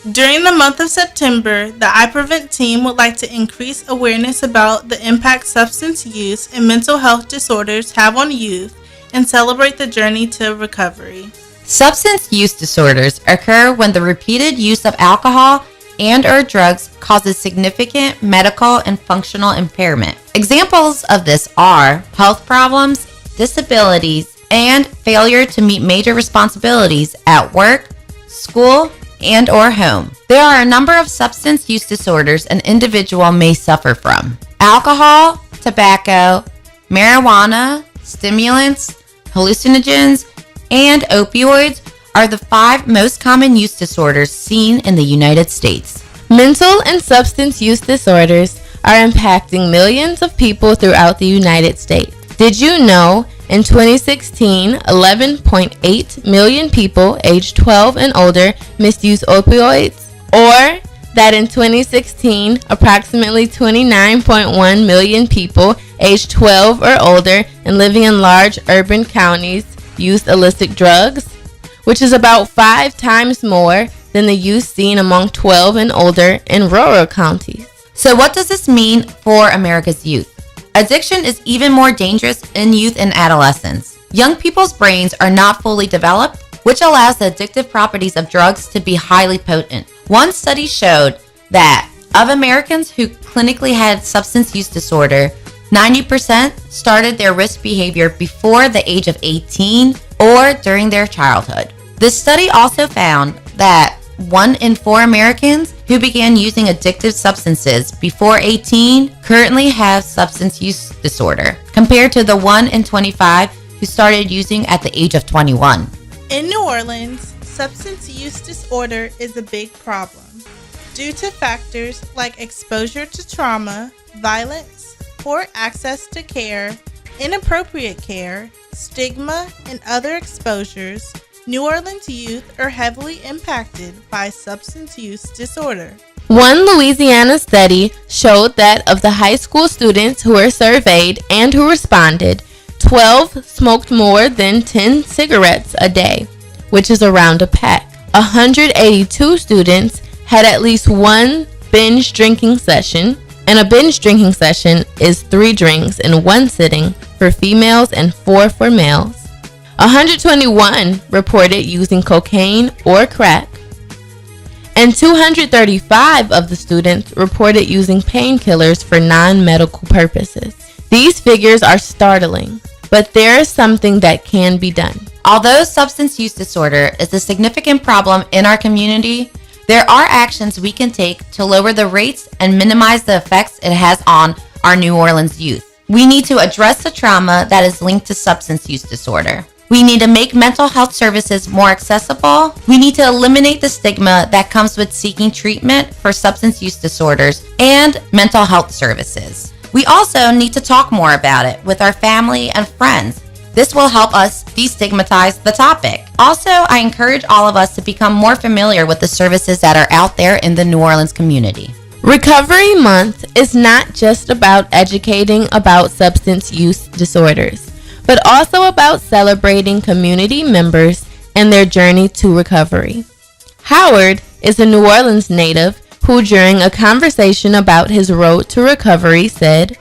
During the month of September, the iPrevent team would like to increase awareness about the impact substance use and mental health disorders have on youth and celebrate the journey to recovery. Substance use disorders occur when the repeated use of alcohol and/or drugs causes significant medical and functional impairment. Examples of this are health problems, disabilities, and failure to meet major responsibilities at work, school, and/or home. There are a number of substance use disorders an individual may suffer from. Alcohol, tobacco, marijuana, stimulants, hallucinogens, and opioids are the 5 most common use disorders seen in the United States. Mental and substance use disorders are impacting millions of people throughout the United States. Did you know in 2016, 11.8 million people aged 12 and older misused opioids? Or that in 2016, approximately 29.1 million people aged 12 or older and living in large urban counties used illicit drugs, which is about 5 times more than the use seen among 12 and older in rural counties. So what does this mean for America's youth? Addiction is even more dangerous in youth and adolescents. Young people's brains are not fully developed, which allows the addictive properties of drugs to be highly potent. One study showed that of Americans who clinically had substance use disorder, 90% started their risk behavior before the age of 18 or during their childhood. This study also found that 1 in 4 Americans who began using addictive substances before 18 currently have substance use disorder, compared to the 1 in 25 who started using at the age of 21. In New Orleans, substance use disorder is a big problem due to factors like exposure to trauma, violence, poor access to care, inappropriate care, stigma, and other exposures. New Orleans youth are heavily impacted by substance use disorder. One Louisiana study showed that of the high school students who were surveyed and who responded, 12 smoked more than 10 cigarettes a day, which is around a pack. 182 students had at least one binge drinking session, and a binge drinking session is 3 drinks in one sitting for females and 4 for males. 121 reported using cocaine or crack, and 235 of the students reported using painkillers for non-medical purposes. These figures are startling, but there is something that can be done. Although substance use disorder is a significant problem in our community, there are actions we can take to lower the rates and minimize the effects it has on our New Orleans youth. We need to address the trauma that is linked to substance use disorder. We need to make mental health services more accessible. We need to eliminate the stigma that comes with seeking treatment for substance use disorders and mental health services. We also need to talk more about it with our family and friends. This will help us destigmatize the topic. Also, I encourage all of us to become more familiar with the services that are out there in the New Orleans community. Recovery Month is not just about educating about substance use disorders, but also about celebrating community members and their journey to recovery. Howard is a New Orleans native who, during a conversation about his road to recovery, said,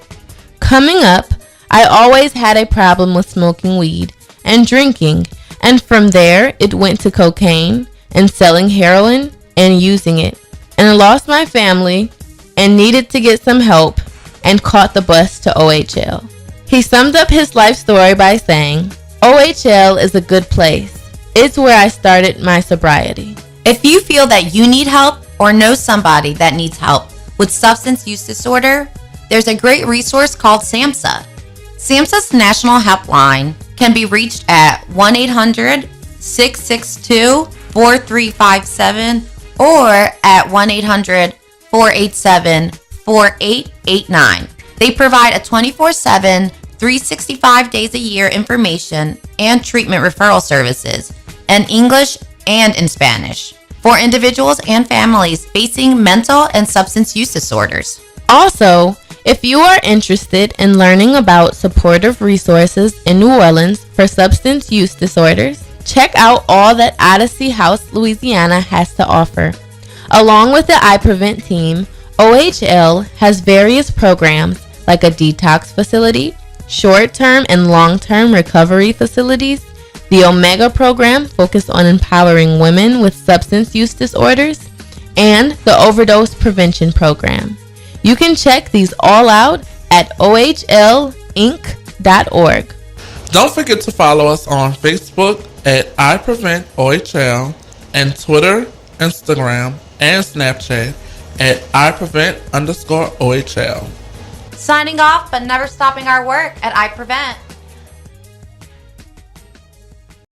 "Coming up, I always had a problem with smoking weed and drinking, and from there it went to cocaine and selling heroin and using it, and I lost my family and needed to get some help and caught the bus to OHL." He summed up his life story by saying, "OHL is a good place. It's where I started my sobriety." If you feel that you need help or know somebody that needs help with substance use disorder, there's a great resource called SAMHSA. SAMHSA's national helpline can be reached at 1-800-662-4357 or at 1-800-487-4889. They provide a 24/7, 365 days a year information and treatment referral services in English and in Spanish for individuals and families facing mental and substance use disorders. Also, if you are interested in learning about supportive resources in New Orleans for substance use disorders, check out all that Odyssey House Louisiana has to offer. Along with the iPrevent team, OHL has various programs like a detox facility, short-term and long-term recovery facilities, the Omega program focused on empowering women with substance use disorders, and the overdose prevention program. You can check these all out at ohlinc.org. Don't forget to follow us on Facebook at iPreventOHL and Twitter, Instagram, and Snapchat at iPrevent_OHL. Signing off, but never stopping our work at iPrevent.